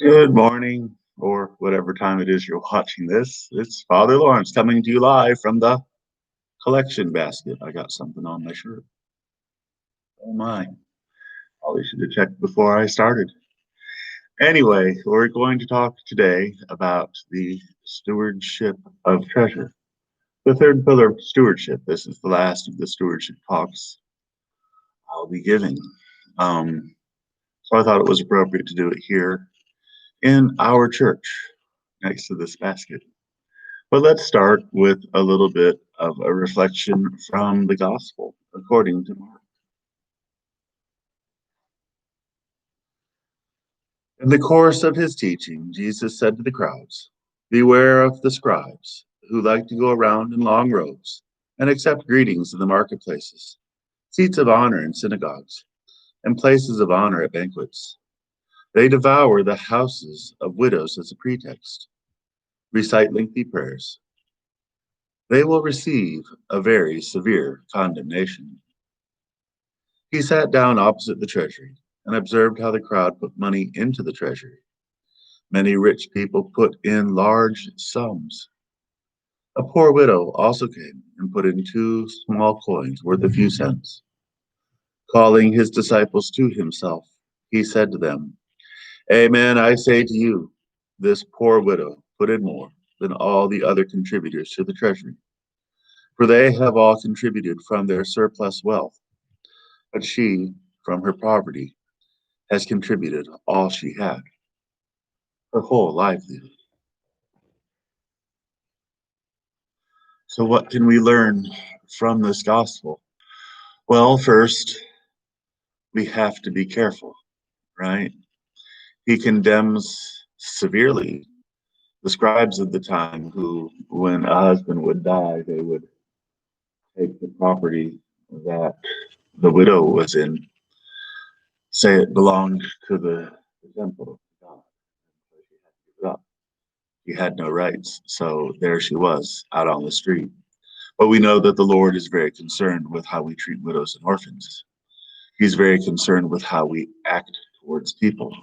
Good morning, or whatever time it is you're watching this. It's Father Lawrence coming to you live from the collection basket. I got something on my shirt. Oh my, probably should have checked before I started. Anyway, we're going to talk today about the stewardship of treasure. The third pillar of stewardship. This is the last of the stewardship talks I'll be giving. So I thought it was appropriate to do it here in our church next to this basket. But let's start with a little bit of a reflection from the gospel according to Mark. In the course of his teaching, Jesus said to the crowds, "Beware of the scribes who like to go around in long robes and accept greetings in the marketplaces, seats of honor in synagogues, and places of honor at banquets. They devour the houses of widows as a pretext, recite lengthy prayers. They will receive a very severe condemnation." He sat down opposite the treasury and observed how the crowd put money into the treasury. Many rich people put in large sums. A poor widow also came and put in 2 small coins worth a few cents. Calling his disciples to himself, he said to them, "Amen, I say to you, this poor widow put in more than all the other contributors to the treasury, for they have all contributed from their surplus wealth, but she, from her poverty, has contributed all she had, her whole livelihood." So, what can we learn from this gospel? Well, first, we have to be careful, right? He condemns severely the scribes of the time who, when a husband would die, they would take the property that the widow was in, say it belonged to the temple of God. So she had to give it up. She had no rights. So there she was out on the street. But we know that the Lord is very concerned with how we treat widows and orphans. He's very concerned with how we act towards people.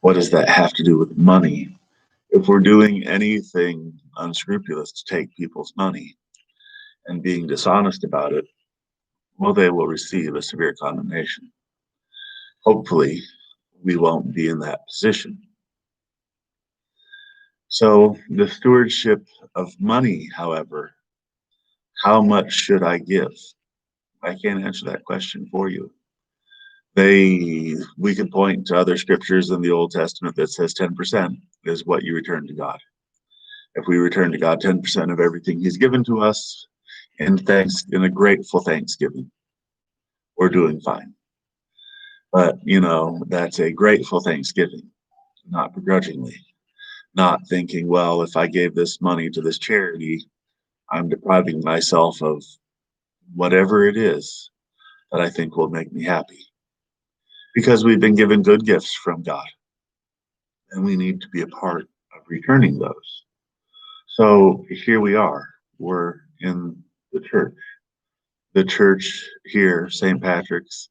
What does that have to do with money? If we're doing anything unscrupulous to take people's money and being dishonest about it, well, they will receive a severe condemnation. Hopefully, we won't be in that position. So, the stewardship of money, however, how much should I give? I can't answer that question for you. We can point to other scriptures in the Old Testament that says 10% is what you return to God. If we return to God 10% of everything He's given to us in a grateful thanksgiving, we're doing fine. But that's a grateful thanksgiving, not begrudgingly, not thinking, well, if I gave this money to this charity, I'm depriving myself of whatever it is that I think will make me happy. Because we've been given good gifts from God, and we need to be a part of returning those. So here we are. We're in the church. The church here, St. Patrick's,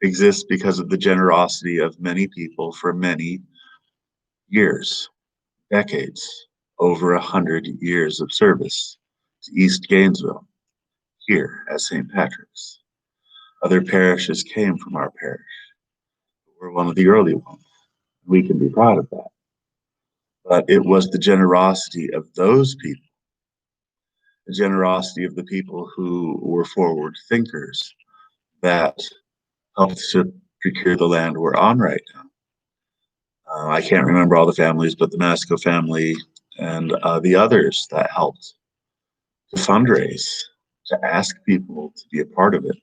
exists because of the generosity of many people for many years, decades, over 100 years of service to East Gainesville, here at St. Patrick's. Other parishes came from our parish. We're one of the early ones. We can be proud of that. But it was the generosity of those people, the generosity of the people who were forward thinkers, that helped to procure the land we're on right now. I can't remember all the families, but the Masco family and the others that helped to fundraise, to ask people to be a part of it,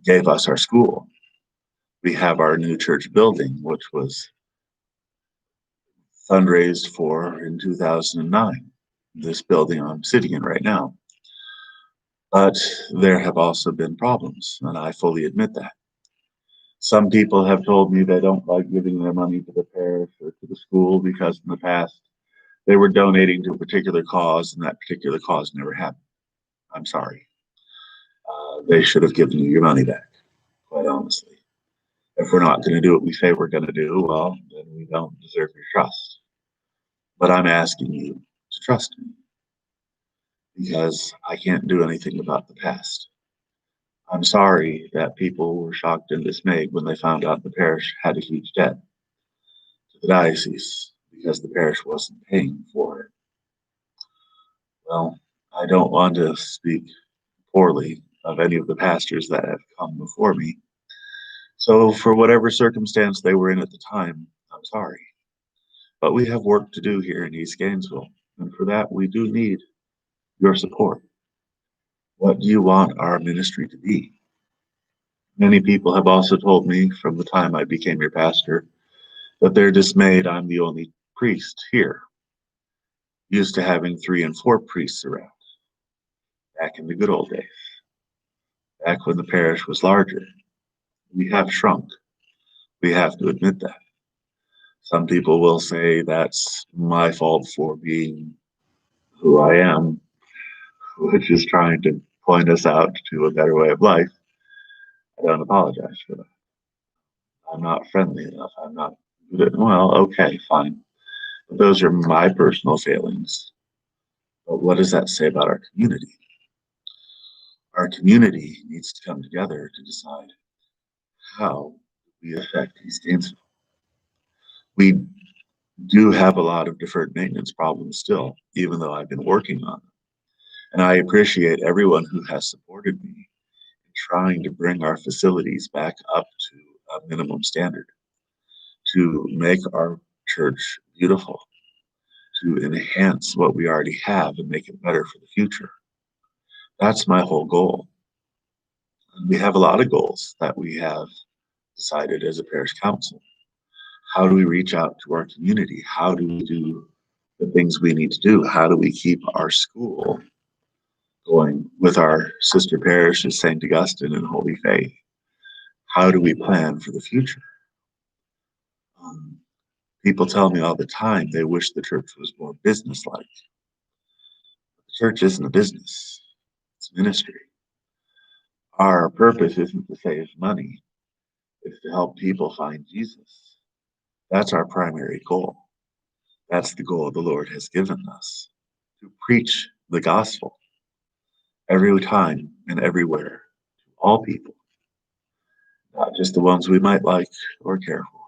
gave us our school. We have our new church building, which was fundraised for in 2009, this building I'm sitting in right now. But there have also been problems, and I fully admit that. Some people have told me they don't like giving their money to the parish or to the school because in the past they were donating to a particular cause and that particular cause never happened. I'm sorry. They should have given you your money back, quite honestly. If we're not going to do what we say we're going to do, well, then we don't deserve your trust. But I'm asking you to trust me because I can't do anything about the past. I'm sorry that people were shocked and dismayed when they found out the parish had a huge debt to the diocese because the parish wasn't paying for it. Well, I don't want to speak poorly of any of the pastors that have come before me. So, for whatever circumstance they were in at the time, I'm sorry. But we have work to do here in East Gainesville, and for that, we do need your support. What do you want our ministry to be? Many people have also told me from the time I became your pastor that they're dismayed I'm the only priest here, used to having 3 and 4 priests around back in the good old days, back when the parish was larger. We have shrunk. We have to admit that. Some people will say that's my fault for being who I am, which is trying to point us out to a better way of life. I don't apologize for that. I'm not friendly enough. I'm not good. Well, okay, fine. But those are my personal failings. But what does that say about our community? Our community needs to come together to decide how we affect East Gainesville. We do have a lot of deferred maintenance problems still, even though I've been working on them. And I appreciate everyone who has supported me in trying to bring our facilities back up to a minimum standard, to make our church beautiful, to enhance what we already have and make it better for the future. That's my whole goal. And we have a lot of goals that we have decided as a parish council. How do we reach out to our community? How do we do the things we need to do? How do we keep our school going with our sister parishes, St. Augustine and Holy Faith? How do we plan for the future? People tell me all the time they wish the church was more business-like. The church isn't a business, it's ministry. Our purpose isn't to save money, it's to help people find Jesus. That's our primary goal. That's the goal the Lord has given us, to preach the gospel every time and everywhere to all people, not just the ones we might like or care for,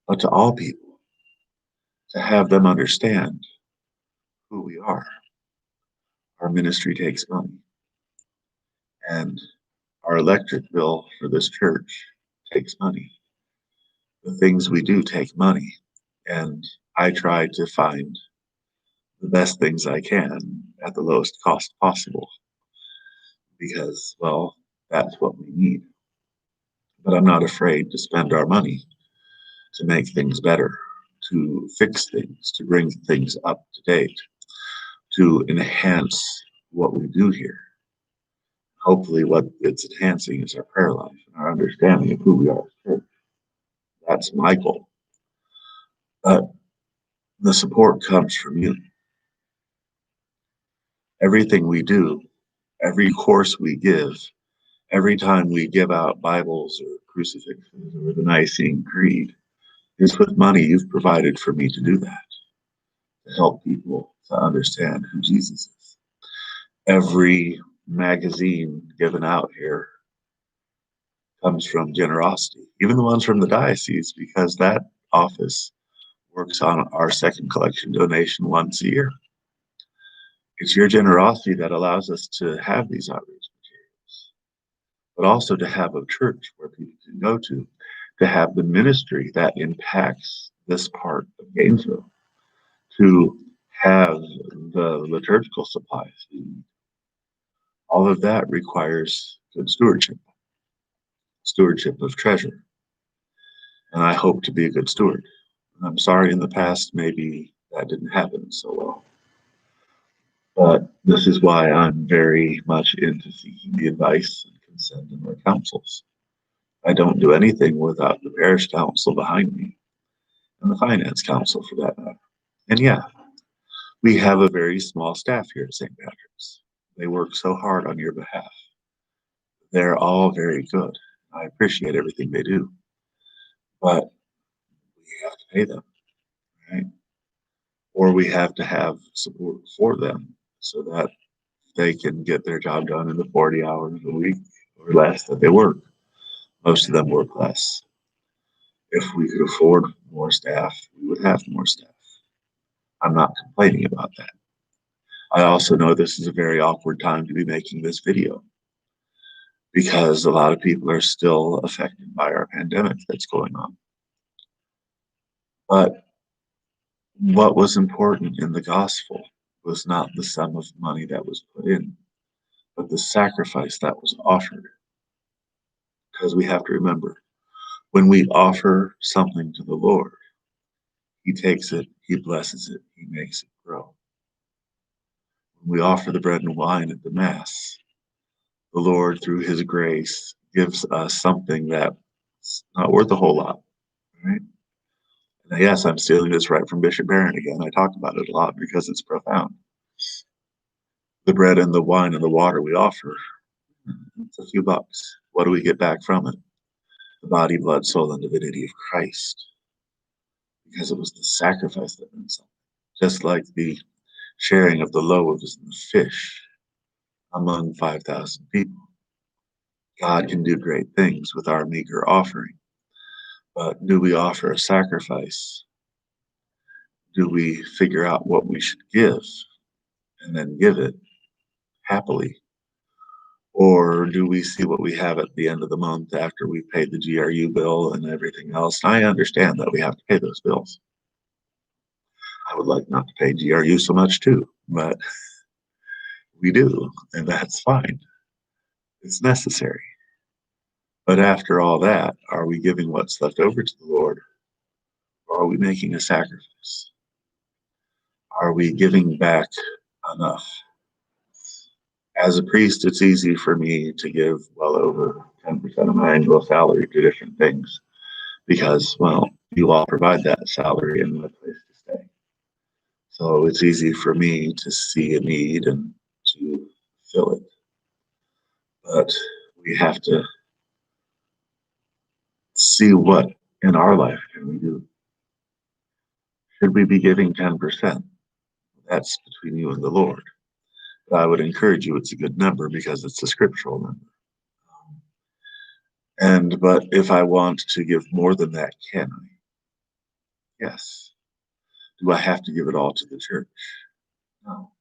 but to all people, to have them understand who we are. Our ministry takes money, and our electric bill for this church takes money. The things we do take money, and I try to find the best things I can at the lowest cost possible because, well, that's what we need. But I'm not afraid to spend our money to make things better, to fix things, to bring things up to date, to enhance what we do here. Hopefully, what it's enhancing is our prayer life and our understanding of who we are as a church. That's my goal. But the support comes from you. Everything we do, every course we give, every time we give out Bibles or crucifixes or the Nicene Creed, is with money you've provided for me to do that, to help people to understand who Jesus is. Every magazine given out here comes from generosity, even the ones from the diocese, because that office works on our second collection donation once a year. It's your generosity that allows us to have these outreach materials, but also to have a church where people can go to have the ministry that impacts this part of Gainesville, to have the liturgical supplies. All of that requires good stewardship, stewardship of treasure. And I hope to be a good steward. And I'm sorry in the past, maybe that didn't happen so well. But this is why I'm very much into seeking the advice and consent of our councils. I don't do anything without the parish council behind me, and the finance council for that matter. And yeah, we have a very small staff here at St. Patrick's. They work so hard on your behalf. They're all very good. I appreciate everything they do. but we have to pay them, right? Or we have to have support for them so that they can get their job done in the 40 hours a week or less that they work. Most of them work less. If we could afford more staff, we would have more staff. I'm not complaining about that. I also know this is a very awkward time to be making this video because a lot of people are still affected by our pandemic that's going on. But what was important in the gospel was not the sum of money that was put in, but the sacrifice that was offered. Because we have to remember, when we offer something to the Lord, He takes it, He blesses it, He makes it grow. When we offer the bread and wine at the Mass, the Lord, through His grace, gives us something that's not worth a whole lot, right? And yes, I'm stealing this right from Bishop Barron again. I talk about it a lot because it's profound. The bread and the wine and the water we offer, it's a few bucks. What do we get back from it? The body, blood, soul, and divinity of Christ. Because it was the sacrifice that meant something. Just like the sharing of the loaves and the fish among 5,000 people. God can do great things with our meager offering. But do we offer a sacrifice? Do we figure out what we should give and then give it happily? Or do we see what we have at the end of the month after we've paid the GRU bill and everything else? And I understand that we have to pay those bills. I would like not to pay GRU so much too, but we do, and that's fine. It's necessary. But after all that, are we giving what's left over to the Lord? Or are we making a sacrifice? Are we giving back enough? As a priest, it's easy for me to give well over 10% of my annual salary to different things because, well, you all provide that salary and my place to stay. So it's easy for me to see a need and to fill it. But we have to see what in our life can we do. Should we be giving 10%? That's between you and the Lord. But I would encourage you, it's a good number because it's a scriptural number. But if I want to give more than that, can I? Yes. Do I have to give it all to the church? No.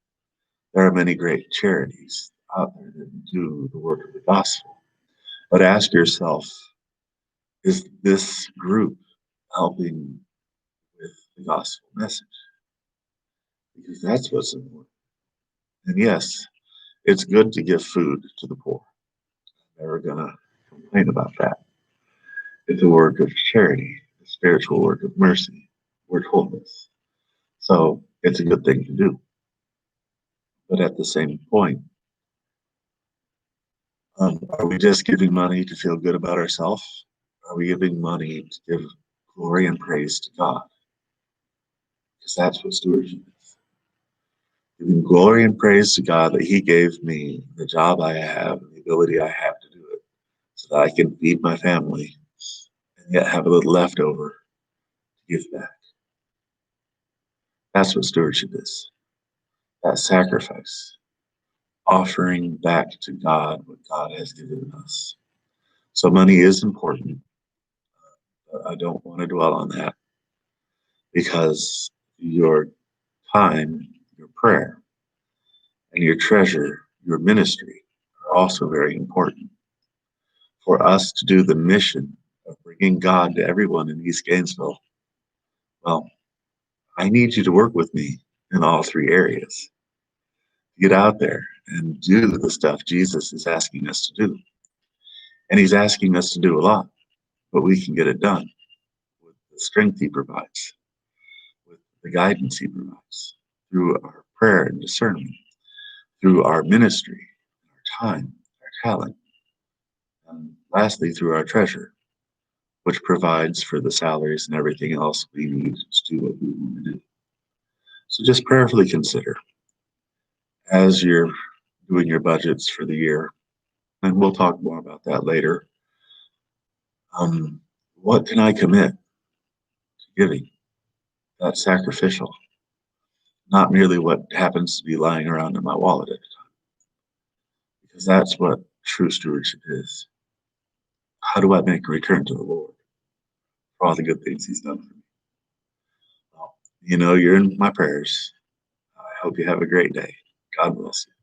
There are many great charities out there that do the work of the gospel. But ask yourself, is this group helping with the gospel message? Because that's what's important. And yes, it's good to give food to the poor. I'm never going to complain about that. It's a work of charity, a spiritual work of mercy. We're told this. So it's a good thing to do. But at the same point, are we just giving money to feel good about ourselves? Are we giving money to give glory and praise to God? Because that's what stewardship is. Giving glory and praise to God that He gave me the job I have and the ability I have to do it so that I can feed my family and yet have a little leftover to give back. That's what stewardship is. That sacrifice, offering back to God what God has given us. So money is important. I don't want to dwell on that because your time, your prayer, and your treasure, your ministry are also very important. For us to do the mission of bringing God to everyone in East Gainesville, well, I need you to work with me in all three areas. Get out there and do the stuff Jesus is asking us to do. And He's asking us to do a lot, but we can get it done with the strength He provides, with the guidance He provides, through our prayer and discernment, through our ministry, our time, our talent, and lastly, through our treasure, which provides for the salaries and everything else we need to do what we want to do. So just prayerfully consider as you're doing your budgets for the year, and we'll talk more about that later. What can I commit to giving? That's sacrificial, not merely what happens to be lying around in my wallet at the time, because that's what true stewardship is. How do I make a return to the Lord for all the good things He's done for me? Well, you're in my prayers. I hope you have a great day. God bless you.